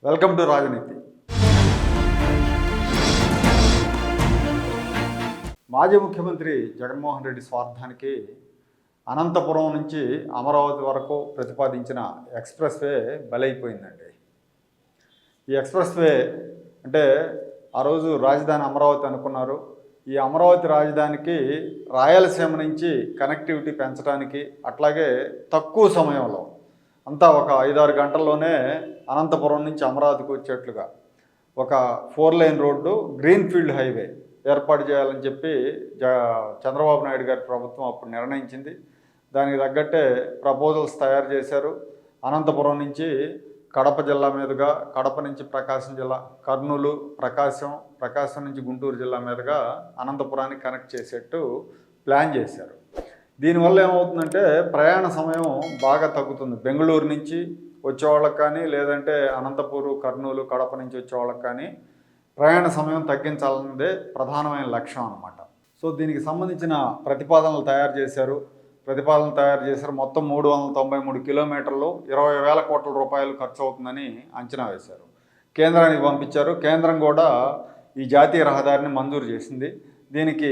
Welcome to రాజనీతి. మాజీ ముఖ్యమంత్రి జగన్మోహన్ రెడ్డి స్వార్థానికి అనంతపురం నుంచి అమరావతి వరకు ప్రతిపాదించిన ఎక్స్ప్రెస్ వే బలైపోయిందండి. ఈ ఎక్స్ప్రెస్ వే అంటే ఆ రోజు రాజధాని అమరావతి అనుకున్నారు. ఈ అమరావతి రాజధానికి రాయలసీమ నుంచి కనెక్టివిటీ పెంచడానికి, అట్లాగే తక్కువ సమయంలో అంతా ఒక 5-6 గంటల్లోనే అనంతపురం నుంచి అమరావతికి వచ్చేట్లుగా ఒక 4 లైన్ రోడ్డు, గ్రీన్ఫీల్డ్ హైవే ఏర్పాటు చేయాలని చెప్పి చంద్రబాబు నాయుడు గారి ప్రభుత్వం అప్పుడు నిర్ణయించింది. దానికి తగ్గట్టే ప్రపోజల్స్ తయారు చేశారు. అనంతపురం నుంచి కడప జిల్లా మీదుగా, కడప నుంచి ప్రకాశం జిల్లా, కర్నూలు, ప్రకాశం నుంచి గుంటూరు జిల్లా మీదుగా అనంతపురాన్ని కనెక్ట్ చేసేట్టు ప్లాన్ చేశారు. దీనివల్ల ఏమవుతుందంటే ప్రయాణ సమయం బాగా తగ్గుతుంది. బెంగళూరు నుంచి వచ్చేవాళ్ళకి కానీ, లేదంటే అనంతపూరు, కర్నూలు, కడప నుంచి వచ్చేవాళ్ళకి కానీ ప్రయాణ సమయం తగ్గించాలన్నదే ప్రధానమైన లక్ష్యం అన్నమాట. సో దీనికి సంబంధించిన ప్రతిపాదనలు తయారు చేశారు. మొత్తం 393 కిలోమీటర్లు, 20,000 కోట్ల రూపాయలు ఖర్చు అవుతుందని అంచనా వేశారు. కేంద్రానికి పంపించారు. కేంద్రం కూడా ఈ జాతీయ రహదారిని మంజూరు చేసింది. దీనికి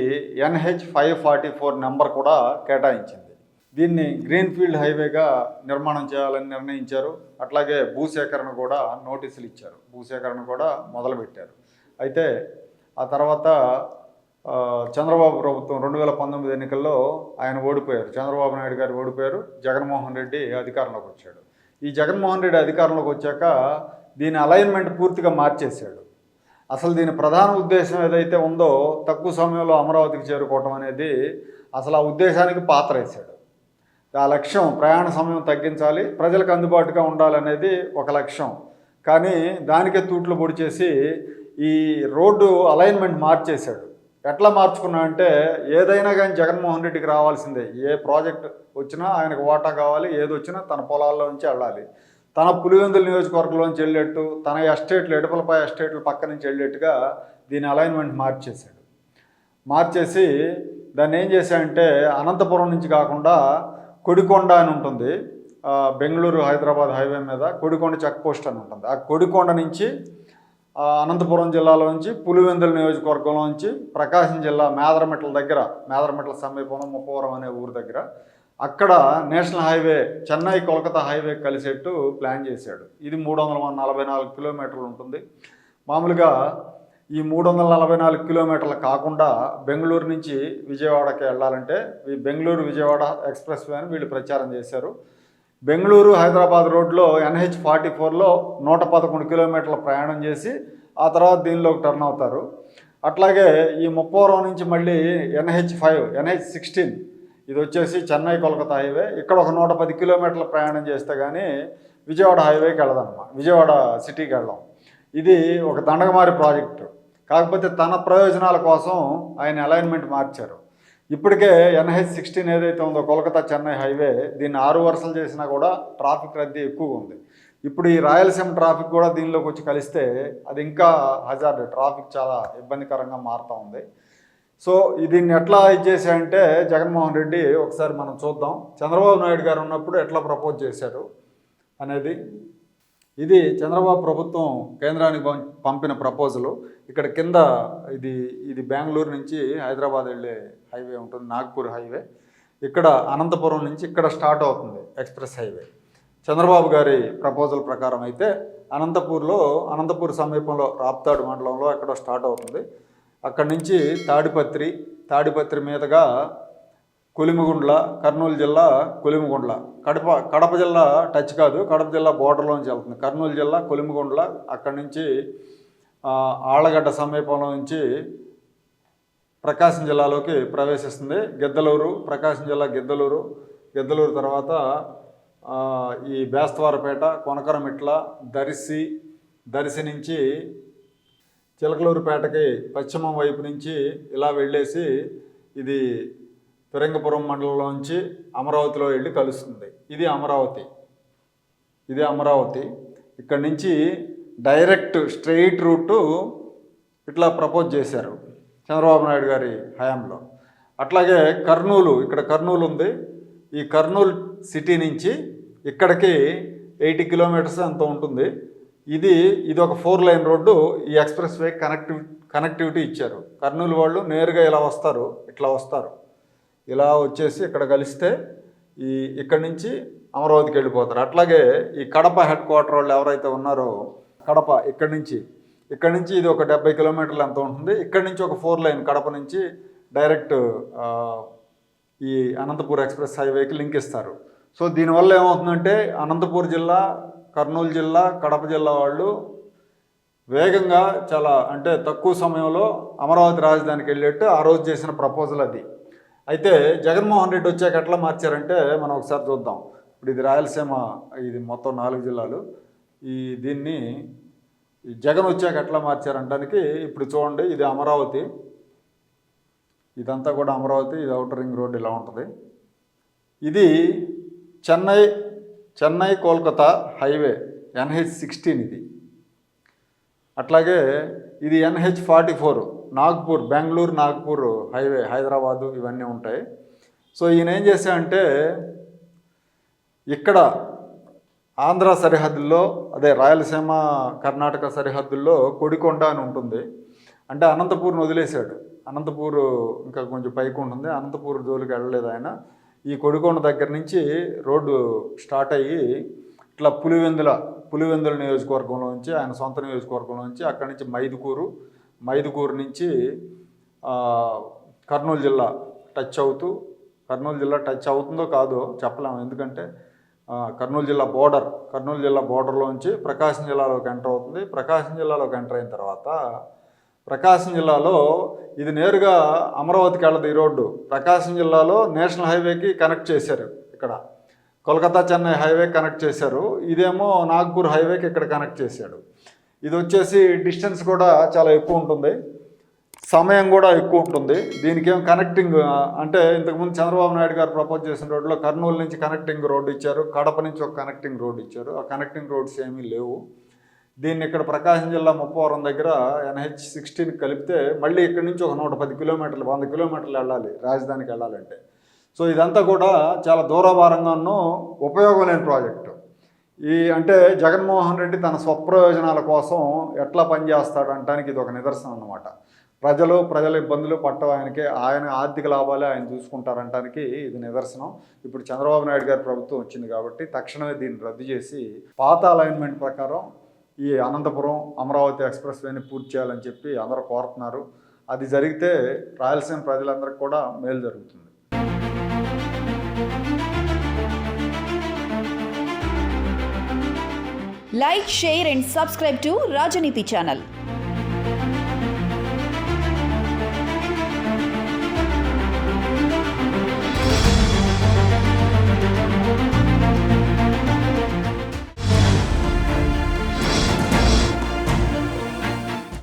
NH 544 నెంబర్ కూడా కేటాయించింది. దీన్ని గ్రీన్ఫీల్డ్ హైవేగా నిర్మాణం చేయాలని నిర్ణయించారు. అట్లాగే భూసేకరణ కూడా నోటీసులు ఇచ్చారు. భూసేకరణ కూడా మొదలుపెట్టారు. అయితే ఆ తర్వాత చంద్రబాబు ప్రభుత్వం 2019 ఎన్నికల్లో ఆయన ఓడిపోయారు. చంద్రబాబు నాయుడు గారు ఓడిపోయారు. జగన్మోహన్ రెడ్డి అధికారంలోకి వచ్చాడు. ఈ జగన్మోహన్ రెడ్డి అధికారంలోకి వచ్చాక దీని అలైన్మెంట్ పూర్తిగా మార్చేశాడు. అసలు దీని ప్రధాన ఉద్దేశం ఏదైతే ఉందో, తక్కువ సమయంలో అమరావతికి చేరుకోవటం అనేది, అసలు ఆ ఉద్దేశానికి పాత్ర వేశాడు. ఆ లక్ష్యం ప్రయాణ సమయం తగ్గించాలి, ప్రజలకు అందుబాటుగా ఉండాలనేది ఒక లక్ష్యం. కానీ దానికే తూట్లు పొడి చేసి ఈ రోడ్డు అలైన్మెంట్ మార్చేశాడు. ఎట్లా మార్చుకున్నా అంటే, ఏదైనా కానీ జగన్మోహన్ రెడ్డికి రావాల్సిందే. ఏ ప్రాజెక్ట్ వచ్చినా ఆయనకు వాటా కావాలి, ఏది వచ్చినా తన పొలాల్లో నుంచి వెళ్ళాలి. తన పులివెందుల నియోజకవర్గంలోంచి వెళ్ళేట్టు, తన ఎస్టేట్లు, ఎడపలపై ఎస్టేట్ల పక్క నుంచి వెళ్ళేట్టుగా దీని అలైన్మెంట్ మార్చేసి దాన్ని ఏం చేశాడంటే, అనంతపురం నుంచి కాకుండా కొడికొండ అని ఉంటుంది, బెంగళూరు హైదరాబాద్ హైవే మీద కొడికొండ చెక్ పోస్ట్ అని ఉంటుంది. ఆ కొడికొండ నుంచి అనంతపురం జిల్లాలో నుంచి పులివెందుల నియోజకవర్గంలో నుంచి ప్రకాశం జిల్లా మేదరమెట్ల సమీపంలో ముప్పవరం అనే ఊరు దగ్గర, అక్కడ national highway Chennai Kolkata highway కలిసేట్టు ప్లాన్ చేశాడు. ఇది 344 కిలోమీటర్లు ఉంటుంది. మామూలుగా ఈ 344 కిలోమీటర్లు కాకుండా బెంగళూరు నుంచి విజయవాడకి వెళ్ళాలంటే ఈ బెంగళూరు విజయవాడ ఎక్స్ప్రెస్ వే అని వీళ్ళు ప్రచారం చేశారు. బెంగళూరు హైదరాబాద్ రోడ్లో NH 44లో 111 కిలోమీటర్ల ప్రయాణం చేసి ఆ తర్వాత దీనిలోకి టర్న్ అవుతారు. అట్లాగే ఈ ముప్పవరం నుంచి మళ్ళీ NH 16 ఇది వచ్చేసి చెన్నై కోల్కతా హైవే, ఇక్కడ ఒక 110 కిలోమీటర్ల ప్రయాణం చేస్తే కానీ విజయవాడ హైవేకి వెళ్ళదన్నమాట, విజయవాడ సిటీకి వెళ్ళాం. ఇది ఒక దండగమారి ప్రాజెక్టు. కాకపోతే తన ప్రయోజనాల కోసం ఆయన అలైన్మెంట్ మార్చారు. ఇప్పటికే NH 16 ఏదైతే ఉందో కోల్కతా చెన్నై హైవే, దీన్ని 6 వరుసలు చేసినా కూడా ట్రాఫిక్ రద్దీ ఎక్కువగా ఉంది. ఇప్పుడు ఈ రాయలసీమ ట్రాఫిక్ కూడా దీనిలోకి వచ్చి కలిస్తే అది ఇంకా హజార్డ్, ట్రాఫిక్ చాలా ఇబ్బందికరంగా మారుతూ ఉంది. సో దీన్ని ఎట్లా ఇచ్చేసాయంటే జగన్మోహన్ రెడ్డి, ఒకసారి మనం చూద్దాం చంద్రబాబు నాయుడు గారు ఉన్నప్పుడు ఎట్లా ప్రపోజ్ చేశారు అనేది. ఇది చంద్రబాబు ప్రభుత్వం కేంద్రానికి పంపిన ప్రపోజలు. ఇక్కడ కింద ఇది బెంగళూరు నుంచి హైదరాబాద్ వెళ్ళే హైవే ఉంటుంది, నాగ్పూర్ హైవే. ఇక్కడ అనంతపురం నుంచి ఇక్కడ స్టార్ట్ అవుతుంది ఎక్స్ప్రెస్ హైవే. చంద్రబాబు గారి ప్రపోజల్ ప్రకారం అయితే అనంతపూర్ సమీపంలో రాప్తాడు మండలంలో ఎక్కడో స్టార్ట్ అవుతుంది. అక్కడి నుంచి తాడిపత్రి మీదుగా కొలిమిగుండ్ల, కర్నూలు జిల్లా కొలిమిగుండ్ల, కడప జిల్లా టచ్ కాదు, కడప జిల్లా బోర్డర్లోంచి వెళ్తుంది. కర్నూలు జిల్లా కొలిమిగుండ్ల, అక్కడి నుంచి ఆళ్లగడ్డ సమీపంలో నుంచి ప్రకాశం జిల్లాలోకి ప్రవేశిస్తుంది. ప్రకాశం జిల్లా గిద్దలూరు తర్వాత ఈ బేస్తవారపేట, కొనకరమిట్ల, దర్శి నుంచి చిలకలూరుపేటకి పశ్చిమం వైపు నుంచి ఇలా వెళ్ళేసి ఇది ఫిరంగిపురం మండలంలోంచి అమరావతిలో వెళ్ళి కలుస్తుంది. ఇది అమరావతి. ఇక్కడి నుంచి డైరెక్ట్ స్ట్రెయిట్ రూటు ఇట్లా ప్రపోజ్ చేశారు చంద్రబాబు నాయుడు గారి హయాంలో. అట్లాగే ఇక్కడ కర్నూలు ఉంది. ఈ కర్నూలు సిటీ నుంచి ఇక్కడికి 80 కిలోమీటర్స్ అంత ఉంటుంది. ఇది ఒక 4 లైన్ రోడ్డు. ఈ ఎక్స్ప్రెస్ వే కనెక్టివిటీ ఇచ్చారు. కర్నూలు వాళ్ళు నేరుగా ఇట్లా వస్తారు, ఇలా వచ్చేసి ఇక్కడ కలిస్తే ఇక్కడి నుంచి అమరావతికి వెళ్ళిపోతారు. అట్లాగే ఈ కడప హెడ్ క్వార్టర్ వాళ్ళు ఎవరైతే ఉన్నారో, కడప ఇక్కడి నుంచి ఇది ఒక 70 కిలోమీటర్లు ఎంత ఉంటుంది. ఇక్కడి నుంచి ఒక 4 లైన్ కడప నుంచి డైరెక్ట్ ఈ అనంతపూర్ ఎక్స్ప్రెస్ హైవేకి లింక్ ఇస్తారు. సో దీనివల్ల ఏమవుతుందంటే అనంతపూర్ జిల్లా, కర్నూలు జిల్లా, కడప జిల్లా వాళ్ళు వేగంగా చాలా అంటే తక్కువ సమయంలో అమరావతి రాజధానికి వెళ్ళేట్టు ఆ రోజు చేసిన ప్రపోజల్ అది. అయితే జగన్మోహన్ రెడ్డి వచ్చాక ఎట్లా మార్చారంటే మనం ఒకసారి చూద్దాం. ఇప్పుడు ఇది రాయలసీమ, ఇది మొత్తం 4 జిల్లాలు. దీన్ని జగన్ వచ్చాక ఎట్లా మార్చారంటానికి ఇప్పుడు చూడండి, ఇది అమరావతి, ఇదంతా కూడా అమరావతి, ఇది ఔటర్ రింగ్ రోడ్ ఇలా ఉంటుంది. ఇది చెన్నై కోల్కతా హైవే NH16 ఇది. అట్లాగే ఇది NH44 నాగ్పూర్, బెంగళూరు నాగ్పూర్ హైవే, హైదరాబాదు ఇవన్నీ ఉంటాయి. సో ఈయన ఏం చేశాడంటే ఇక్కడ ఆంధ్ర సరిహద్దుల్లో, అదే రాయలసీమ కర్ణాటక సరిహద్దుల్లో కొడికొండ అని ఉంటుంది. అంటే అనంతపూర్ని వదిలేశాడు. అనంతపూర్ ఇంకా కొంచెం పైకి ఉంటుంది, అనంతపూర్ జోలికి వెళ్ళలేదు ఆయన. ఈ కొడికొండ దగ్గర నుంచి రోడ్డు స్టార్ట్ అయ్యి ఇట్లా పులివెందుల నియోజకవర్గంలో నుంచి, ఆయన సొంత నియోజకవర్గంలో నుంచి, అక్కడి నుంచి మైదుకూరు నుంచి కర్నూలు జిల్లా టచ్ అవుతుందో కాదో చెప్పలేము. ఎందుకంటే కర్నూలు జిల్లా బోర్డర్లో నుంచి ప్రకాశం జిల్లాలోకి ఎంటర్ అవుతుంది. ప్రకాశం జిల్లాలోకి ఎంటర్ అయిన తర్వాత ప్రకాశం జిల్లాలో ఇది నేరుగా అమరావతికి వెళ్ళదు ఈ రోడ్డు. ప్రకాశం జిల్లాలో నేషనల్ హైవేకి కనెక్ట్ చేశారు. ఇక్కడ కోల్కతా చెన్నై హైవే కనెక్ట్ చేశారు. ఇదేమో నాగ్పూర్ హైవేకి ఇక్కడ కనెక్ట్ చేశాడు. ఇది వచ్చేసి డిస్టెన్స్ కూడా చాలా ఎక్కువ ఉంటుంది, సమయం కూడా ఎక్కువ ఉంటుంది. దీనికి ఏం కనెక్టింగ్ అంటే ఇంతకుముందు చంద్రబాబు నాయుడు గారు ప్రపోజ్ చేసిన రోడ్లో కర్నూలు నుంచి కనెక్టింగ్ రోడ్డు ఇచ్చారు, కడప నుంచి ఒక కనెక్టింగ్ రోడ్డు ఇచ్చారు. ఆ కనెక్టింగ్ రోడ్స్ ఏమీ లేవు. దీన్ని ఇక్కడ ప్రకాశం జిల్లా ముప్పవరం దగ్గర NH16 కలిపితే మళ్ళీ ఇక్కడి నుంచి ఒక 110 కిలోమీటర్లు, 100 కిలోమీటర్లు వెళ్ళాలి రాజధానికి వెళ్ళాలంటే. సో ఇదంతా కూడా చాలా దూరభారంగానూ ఉపయోగం లేని ప్రాజెక్టు. అంటే జగన్మోహన్ రెడ్డి తన స్వప్రయోజనాల కోసం ఎట్లా పనిచేస్తాడు అనడానికి ఇది ఒక నిదర్శనం అన్నమాట. ప్రజల ఇబ్బందులు పట్టవు ఆయనకి, ఆయన ఆర్థిక లాభాలే ఆయన చూసుకుంటారంటానికి ఇది నిదర్శనం. ఇప్పుడు చంద్రబాబు నాయుడు గారి ప్రభుత్వం వచ్చింది కాబట్టి తక్షణమే దీన్ని రద్దు చేసి పాత అలైన్మెంట్ ప్రకారం ఈ అనంతపురం అమరావతి ఎక్స్ప్రెస్ వేని పూర్తి చేయాలని చెప్పి అందరూ కోరుతున్నారు. అది జరిగితే రాయలసీమ ప్రజలందరికీ కూడా మేలు జరుగుతుంది. Like, share and subscribe to Rajaniti channel.